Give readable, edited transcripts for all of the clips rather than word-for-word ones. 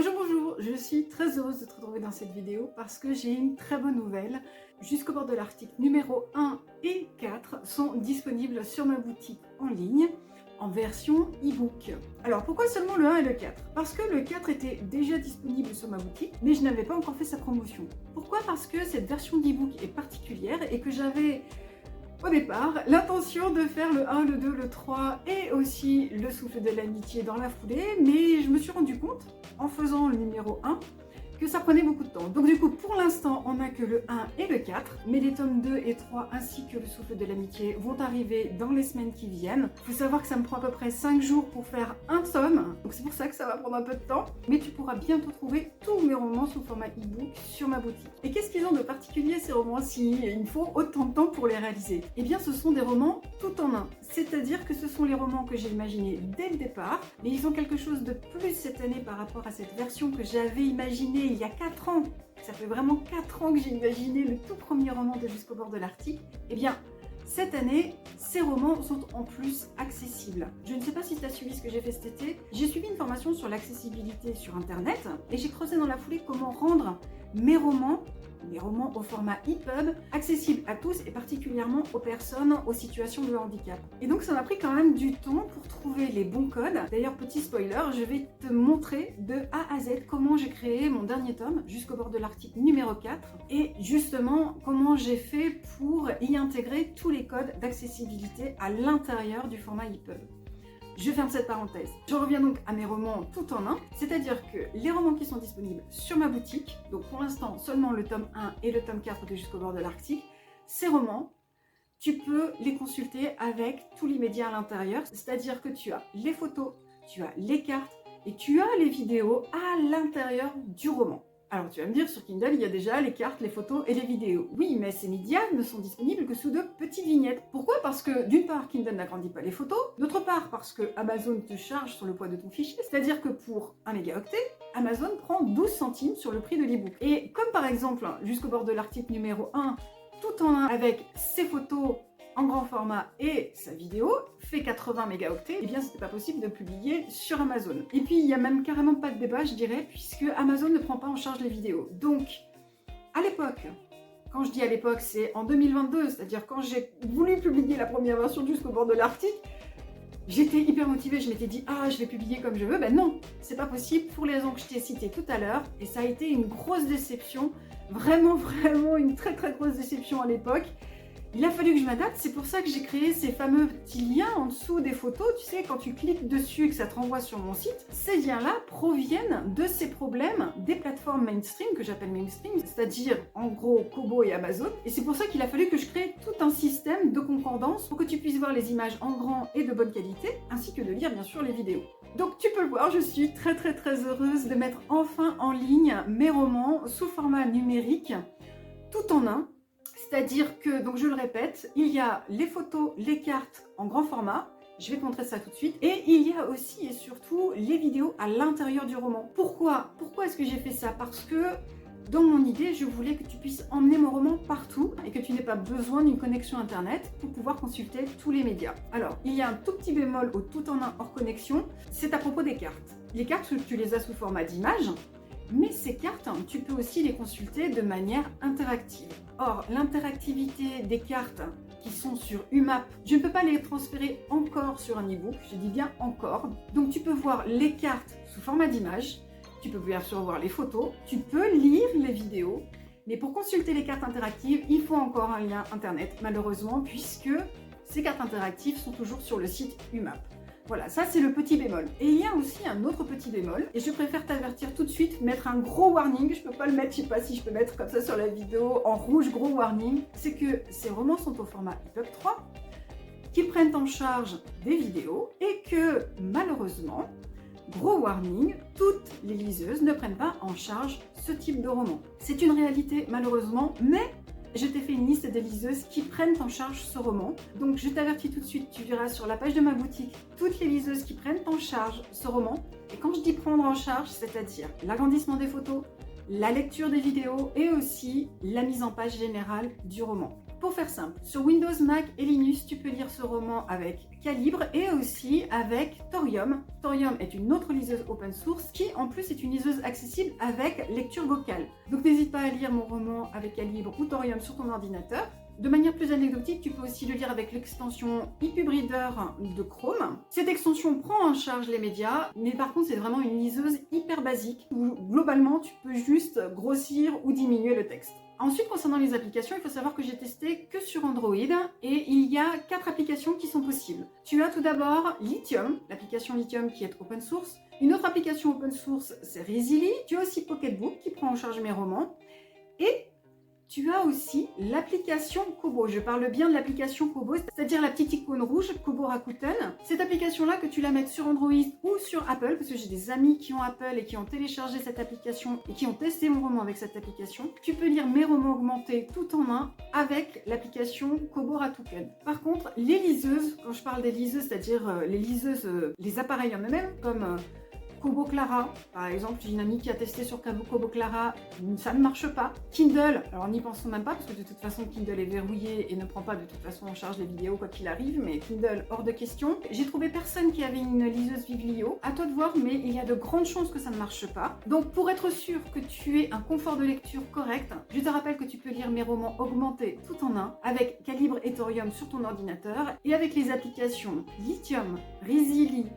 Bonjour, bonjour, je suis très heureuse de te retrouver dans cette vidéo parce que j'ai une très bonne nouvelle. Jusqu'au bord de l'article numéro 1 et 4 sont disponibles sur ma boutique en ligne en version e-book. Alors pourquoi seulement le 1 et le 4? Parce que le 4 était déjà disponible sur ma boutique, mais je n'avais pas encore fait sa promotion. Pourquoi? Parce que cette version d'e-book est particulière et que j'avais au départ l'intention de faire le 1, le 2, le 3 et aussi le souffle de l'amitié dans la foulée, mais je me suis rendu compte en faisant le numéro 1 que ça prenait beaucoup de temps. Donc du coup, pour l'instant, on n'a que le 1 et le 4, mais les tomes 2 et 3 ainsi que le souffle de l'amitié vont arriver dans les semaines qui viennent. Il faut savoir que ça me prend à peu près 5 jours pour faire un tome, donc c'est pour ça que ça va prendre un peu de temps. Mais tu pourras bientôt trouver tous mes romans sous format e-book sur ma boutique. Et qu'est-ce qu'ils ont de particulier ces romans si il me faut autant de temps pour les réaliser? Eh bien, ce sont des romans tout en un. C'est-à-dire que ce sont les romans que j'ai imaginés dès le départ, mais ils ont quelque chose de plus cette année par rapport à cette version que j'avais imaginée il y a 4 ans. Ça fait vraiment 4 ans que j'ai imaginé le tout premier roman de Jusqu'au bord de l'Arctique. Eh bien, cette année, ces romans sont en plus accessibles. Je ne sais pas si tu as suivi ce que j'ai fait cet été. J'ai suivi une formation sur l'accessibilité sur Internet et j'ai creusé dans la foulée comment rendre mes romans au format EPUB, accessibles à tous et particulièrement aux personnes aux situations de handicap. Et donc ça m'a pris quand même du temps pour trouver les bons codes. D'ailleurs, petit spoiler, je vais te montrer de A à Z comment j'ai créé mon dernier tome, Jusqu'au bord de l'Arctique numéro 4, et justement comment j'ai fait pour y intégrer tous les codes d'accessibilité à l'intérieur du format EPUB. Je ferme cette parenthèse. Je reviens donc à mes romans tout en un, c'est-à-dire que les romans qui sont disponibles sur ma boutique, donc pour l'instant seulement le tome 1 et le tome 4 de Jusqu'au bord de l'Arctique, ces romans, tu peux les consulter avec tous les médias à l'intérieur, c'est-à-dire que tu as les photos, tu as les cartes et tu as les vidéos à l'intérieur du roman. Alors tu vas me dire, sur Kindle, il y a déjà les cartes, les photos et les vidéos. Oui, mais ces médias ne sont disponibles que sous de petites vignettes. Pourquoi? Parce que d'une part, Kindle n'agrandit pas les photos, d'autre part, parce que Amazon te charge sur le poids de ton fichier, c'est-à-dire que pour 1 mégaoctet, Amazon prend 12 centimes sur le prix de l'e-book. Et comme par exemple, Jusqu'au bord de l'Arctique numéro 1, tout en un avec ses photos en grand format et sa vidéo fait 80 mégaoctets, et bien c'était pas possible de publier sur Amazon. Et puis il n'y a même carrément pas de débat, je dirais, puisque Amazon ne prend pas en charge les vidéos. Donc à l'époque, quand je dis à l'époque, c'est en 2022, c'est-à-dire quand j'ai voulu publier la première version Jusqu'au bord de l'Arctique, j'étais hyper motivée, je m'étais dit « Ah, je vais publier comme je veux ». Ben non, c'est pas possible pour les raisons que je t'ai citées tout à l'heure, et ça a été une grosse déception, vraiment une très grosse déception à l'époque. Il a fallu que je m'adapte, c'est pour ça que j'ai créé ces fameux petits liens en dessous des photos. Tu sais, quand tu cliques dessus et que ça te renvoie sur mon site, ces liens-là proviennent de ces problèmes des plateformes mainstream, que j'appelle mainstream, c'est-à-dire en gros Kobo et Amazon. Et c'est pour ça qu'il a fallu que je crée tout un système de concordance pour que tu puisses voir les images en grand et de bonne qualité, ainsi que de lire bien sûr les vidéos. Donc tu peux le voir, je suis très heureuse de mettre enfin en ligne mes romans sous format numérique, tout en un. C'est-à-dire que, donc je le répète, il y a les photos, les cartes en grand format, je vais te montrer ça tout de suite, et il y a aussi et surtout les vidéos à l'intérieur du roman. Pourquoi est-ce que j'ai fait ça? Parce que dans mon idée, je voulais que tu puisses emmener mon roman partout et que tu n'aies pas besoin d'une connexion internet pour pouvoir consulter tous les médias. Alors, il y a un tout petit bémol au tout en un hors connexion, c'est à propos des cartes. Les cartes, tu les as sous format d'image, mais ces cartes, tu peux aussi les consulter de manière interactive. Or, l'interactivité des cartes qui sont sur UMAP, je ne peux pas les transférer encore sur un e-book, je dis bien encore. Donc tu peux voir les cartes sous format d'image, tu peux bien sûr voir les photos, tu peux lire les vidéos, mais pour consulter les cartes interactives, il faut encore un lien internet, malheureusement, puisque ces cartes interactives sont toujours sur le site UMAP. Voilà, ça c'est le petit bémol. Et il y a aussi un autre petit bémol, et je préfère t'avertir tout de suite, mettre un gros warning, je peux pas le mettre, je sais pas si je peux mettre comme ça sur la vidéo, en rouge, gros warning, c'est que ces romans sont au format EPUB 3, qu'ils prennent en charge des vidéos, et que malheureusement, gros warning, toutes les liseuses ne prennent pas en charge ce type de roman. C'est une réalité malheureusement, mais je t'ai fait une liste des liseuses qui prennent en charge ce roman. Donc je t'avertis tout de suite, tu verras sur la page de ma boutique toutes les liseuses qui prennent en charge ce roman. Et quand je dis prendre en charge, c'est-à-dire l'agrandissement des photos, la lecture des vidéos et aussi la mise en page générale du roman. pour faire simple, sur Windows, Mac et Linux, tu peux lire ce roman avec Calibre et aussi avec Thorium. Thorium est une autre liseuse open source qui en plus est une liseuse accessible avec lecture vocale. Donc n'hésite pas à lire mon roman avec Calibre ou Thorium sur ton ordinateur. De manière plus anecdotique, tu peux aussi le lire avec l'extension ePub Reader de Chrome. Cette extension prend en charge les médias, mais par contre c'est vraiment une liseuse hyper basique où globalement tu peux juste grossir ou diminuer le texte. Ensuite, concernant les applications, il faut savoir que j'ai testé que sur Android et il y a 4 applications qui sont possibles. Tu as tout d'abord Lithium, l'application Lithium qui est open source. Une autre application open source, c'est Reazily. Tu as aussi Pocketbook qui prend en charge mes romans. Et tu as aussi l'application Kobo. Je parle bien de l'application Kobo, c'est-à-dire la petite icône rouge Kobo Rakuten. Cette application-là, que tu la mettes sur Android ou sur Apple, parce que j'ai des amis qui ont Apple et qui ont téléchargé cette application et qui ont testé mon roman avec cette application. Tu peux lire mes romans augmentés tout en un avec l'application Kobo Rakuten. Par contre, les liseuses, quand je parle des liseuses, c'est-à-dire les liseuses, les appareils en eux-mêmes, comme Kobo Clara, par exemple, j'ai une amie qui a testé sur Kobo Clara, ça ne marche pas. Kindle, alors n'y pensons même pas parce que de toute façon Kindle est verrouillé et ne prend pas de toute façon en charge les vidéos quoi qu'il arrive, mais Kindle hors de question. J'ai trouvé personne qui avait une liseuse Viglio, à toi de voir, mais il y a de grandes chances que ça ne marche pas. Donc pour être sûr que tu aies un confort de lecture correct, je te rappelle que tu peux lire mes romans augmentés tout en un, avec Calibre et Thorium sur ton ordinateur, et avec les applications Lithium, Reazily,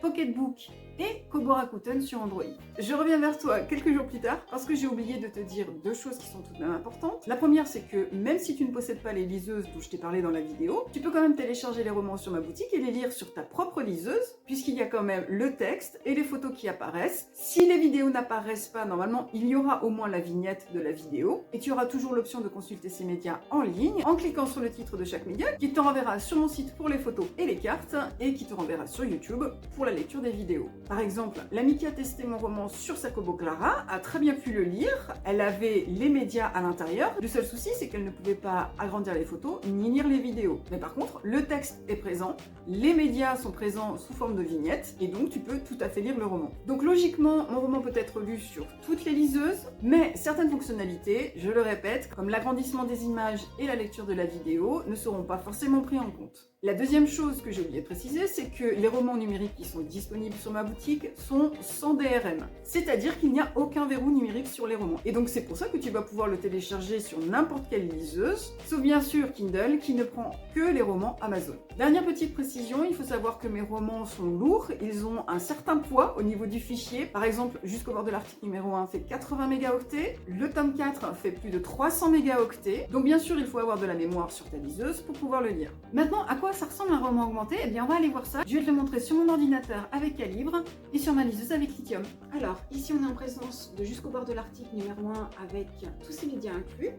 Pocketbook et Kobo Rakuten sur Android. Je reviens vers toi quelques jours plus tard parce que j'ai oublié de te dire 2 choses qui sont tout de même importantes. La première, c'est que même si tu ne possèdes pas les liseuses dont je t'ai parlé dans la vidéo, tu peux quand même télécharger les romans sur ma boutique et les lire sur ta propre liseuse, puisqu'il y a quand même le texte et les photos qui apparaissent. Si les vidéos n'apparaissent pas, normalement, il y aura au moins la vignette de la vidéo et tu auras toujours l'option de consulter ces médias en ligne en cliquant sur le titre de chaque média qui te renverra sur mon site pour les photos et les cartes et qui te renverra sur YouTube pour la lecture des vidéos. Par exemple, l'amie qui a testé mon roman sur sa Kobo Clara a très bien pu le lire. Elle avait les médias à l'intérieur. Le seul souci, c'est qu'elle ne pouvait pas agrandir les photos ni lire les vidéos. Mais par contre, le texte est présent, les médias sont présents sous forme de vignettes et donc tu peux tout à fait lire le roman. Donc logiquement, mon roman peut être lu sur toutes les liseuses, mais certaines fonctionnalités, je le répète, comme l'agrandissement des images et la lecture de la vidéo, ne seront pas forcément pris en compte. La deuxième chose que j'ai oublié de préciser, c'est que les romans numériques qui sont disponibles sur ma boutique sont sans DRM. C'est-à-dire qu'il n'y a aucun verrou numérique sur les romans. Et donc c'est pour ça que tu vas pouvoir le télécharger sur n'importe quelle liseuse, sauf bien sûr Kindle qui ne prend que les romans Amazon. Dernière petite précision, il faut savoir que mes romans sont lourds, ils ont un certain poids au niveau du fichier. Par exemple, Jusqu'au bord de l'article numéro 1 fait 80 mégaoctets, le tome 4 fait plus de 300 mégaoctets. Donc bien sûr, il faut avoir de la mémoire sur ta liseuse pour pouvoir le lire. Maintenant, à quoi ça ressemble un roman augmenté? Eh bien, on va aller voir ça. Je vais te le montrer sur mon ordinateur avec Calibre et sur ma liseuse avec Lithium. Alors, ici, on est en présence de Jusqu'au bord de l'article numéro 1 avec tous ces médias inclus.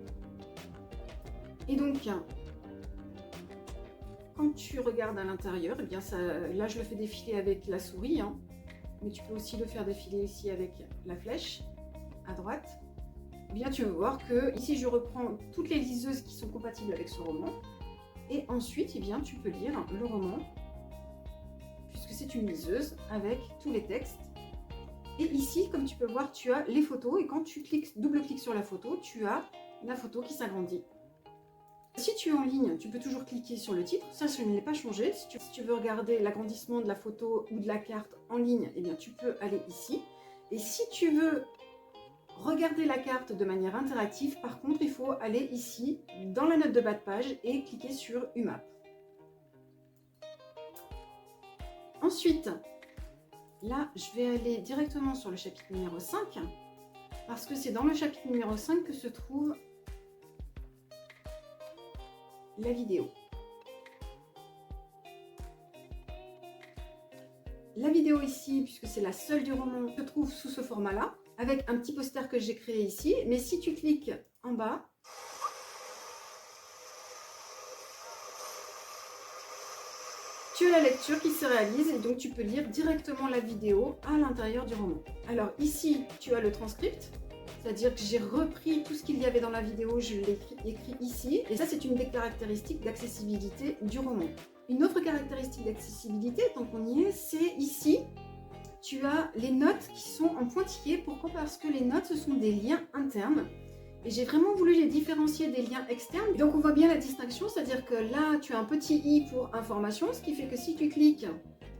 Et donc, quand tu regardes à l'intérieur, eh bien ça, là, je le fais défiler avec la souris, hein, mais tu peux aussi le faire défiler ici avec la flèche à droite. Eh bien, tu vas voir que ici, je reprends toutes les liseuses qui sont compatibles avec ce roman. Et ensuite, eh bien, tu peux lire le roman, puisque c'est une liseuse avec tous les textes. Et ici, comme tu peux voir, tu as les photos. Et quand tu double-cliques sur la photo, tu as la photo qui s'agrandit. Si tu es en ligne, tu peux toujours cliquer sur le titre. Ça, je ne l'ai pas changé. Si tu veux regarder l'agrandissement de la photo ou de la carte en ligne, eh bien, tu peux aller ici. Et si tu veux regarder la carte de manière interactive, par contre, il faut aller ici, dans la note de bas de page, et cliquer sur UMAP. Ensuite, là, je vais aller directement sur le chapitre numéro 5, parce que c'est dans le chapitre numéro 5 que se trouve la vidéo. La vidéo ici, puisque c'est la seule du roman, se trouve sous ce format-là, avec un petit poster que j'ai créé ici. Mais si tu cliques en bas, tu as la lecture qui se réalise et donc tu peux lire directement la vidéo à l'intérieur du roman. Alors ici, tu as le transcript, c'est-à-dire que j'ai repris tout ce qu'il y avait dans la vidéo, je l'ai écrit ici. Et ça, c'est une des caractéristiques d'accessibilité du roman. Une autre caractéristique d'accessibilité, tant qu'on y est, c'est ici. Tu as les notes qui sont en pointillé. Pourquoi? Parce que les notes, ce sont des liens internes Et j'ai vraiment voulu les différencier des liens externes. Et donc on voit bien la distinction, c'est-à-dire que là, tu as un petit i pour information, ce qui fait que si tu cliques,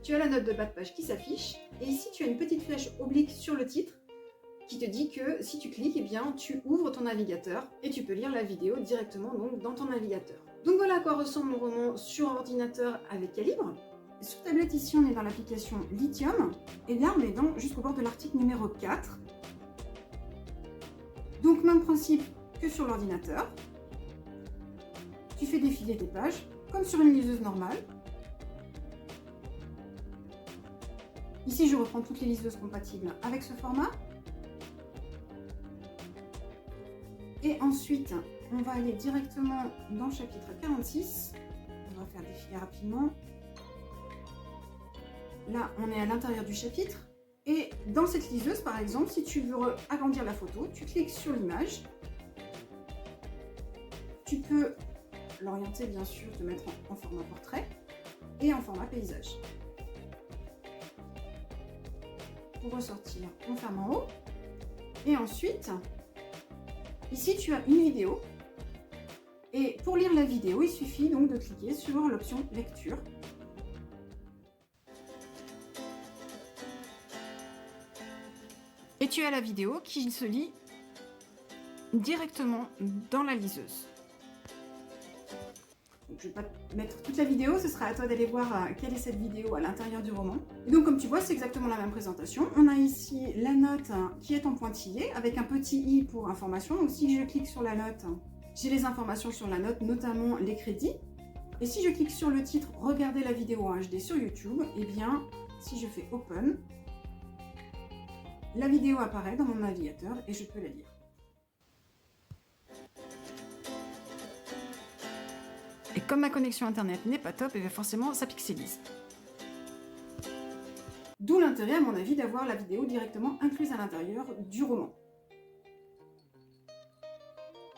tu as la note de bas de page qui s'affiche. Et ici, tu as une petite flèche oblique sur le titre qui te dit que si tu cliques, eh bien, tu ouvres ton navigateur et tu peux lire la vidéo directement donc, dans ton navigateur. Donc voilà à quoi ressemble mon roman sur ordinateur avec Calibre. Sur tablette, ici, on est dans l'application Lithium. Et là, on est jusqu'au bord de l'article numéro 4. Donc, même principe que sur l'ordinateur. Tu fais défiler tes pages, comme sur une liseuse normale. Ici, je reprends toutes les liseuses compatibles avec ce format. Et ensuite, on va aller directement dans le chapitre 46. On va faire défiler rapidement. Là, on est à l'intérieur du chapitre. Et dans cette liseuse, par exemple, si tu veux agrandir la photo, tu cliques sur l'image. Tu peux l'orienter, bien sûr, te mettre en format portrait et en format paysage. Pour ressortir, on ferme en haut. Et ensuite, ici, tu as une vidéo. Et pour lire la vidéo, il suffit donc de cliquer sur l'option lecture. Et tu as la vidéo qui se lit directement dans la liseuse. Donc, je ne vais pas mettre toute la vidéo, ce sera à toi d'aller voir quelle est cette vidéo à l'intérieur du roman. Et donc comme tu vois, c'est exactement la même présentation. On a ici la note qui est en pointillé avec un petit i pour information. Donc si je clique sur la note, j'ai les informations sur la note, notamment les crédits. Et si je clique sur le titre « Regardez la vidéo en HD sur YouTube », eh bien, si je fais « Open », la vidéo apparaît dans mon navigateur et je peux la lire. Et comme ma connexion internet n'est pas top, et bien forcément ça pixelise. D'où l'intérêt à mon avis d'avoir la vidéo directement incluse à l'intérieur du roman.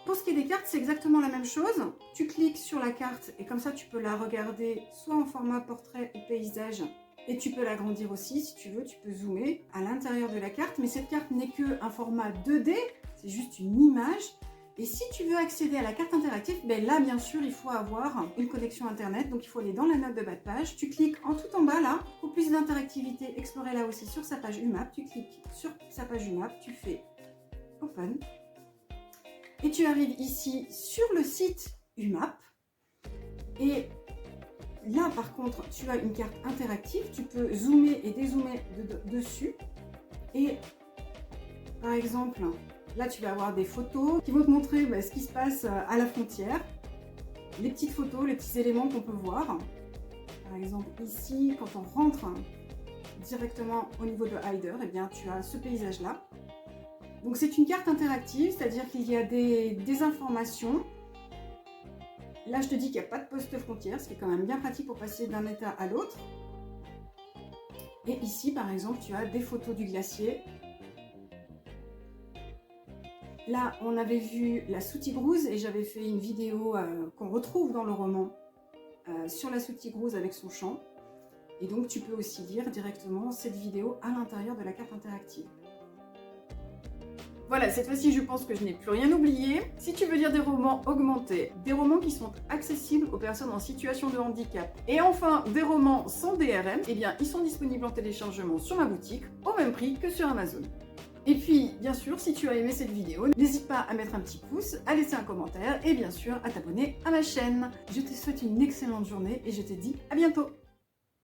Pour ce qui est des cartes, c'est exactement la même chose. Tu cliques sur la carte et comme ça tu peux la regarder soit en format portrait ou paysage. Et tu peux l'agrandir aussi, si tu veux, tu peux zoomer à l'intérieur de la carte. Mais cette carte n'est qu'un format 2D, c'est juste une image. Et si tu veux accéder à la carte interactive, ben là, bien sûr, il faut avoir une connexion Internet. Donc, il faut aller dans la note de bas de page. Tu cliques en tout en bas, là. Pour plus d'interactivité, explorer là aussi sur sa page UMAP. Tu cliques sur sa page UMAP, tu fais Open. Et tu arrives ici sur le site UMAP. Et là, par contre, tu as une carte interactive. Tu peux zoomer et dézoomer dessus. Et, par exemple, là, tu vas avoir des photos qui vont te montrer ce qui se passe à la frontière. Les petites photos, les petits éléments qu'on peut voir. Par exemple, ici, quand on rentre directement au niveau de Hider, eh bien, tu as ce paysage-là. Donc, c'est une carte interactive, c'est-à-dire qu'il y a des informations. Là, je te dis qu'il n'y a pas de poste frontière, ce qui est quand même bien pratique pour passer d'un état à l'autre. Et ici, par exemple, tu as des photos du glacier. Là, on avait vu la Soutigrouse et j'avais fait une vidéo qu'on retrouve dans le roman sur la Soutigrouse avec son chant. Et donc, tu peux aussi lire directement cette vidéo à l'intérieur de la carte interactive. Voilà, cette fois-ci, je pense que je n'ai plus rien oublié. Si tu veux lire des romans augmentés, des romans qui sont accessibles aux personnes en situation de handicap, et enfin des romans sans DRM, eh bien, ils sont disponibles en téléchargement sur ma boutique, au même prix que sur Amazon. Et puis, bien sûr, si tu as aimé cette vidéo, n'hésite pas à mettre un petit pouce, à laisser un commentaire et bien sûr à t'abonner à ma chaîne. Je te souhaite une excellente journée et je te dis à bientôt.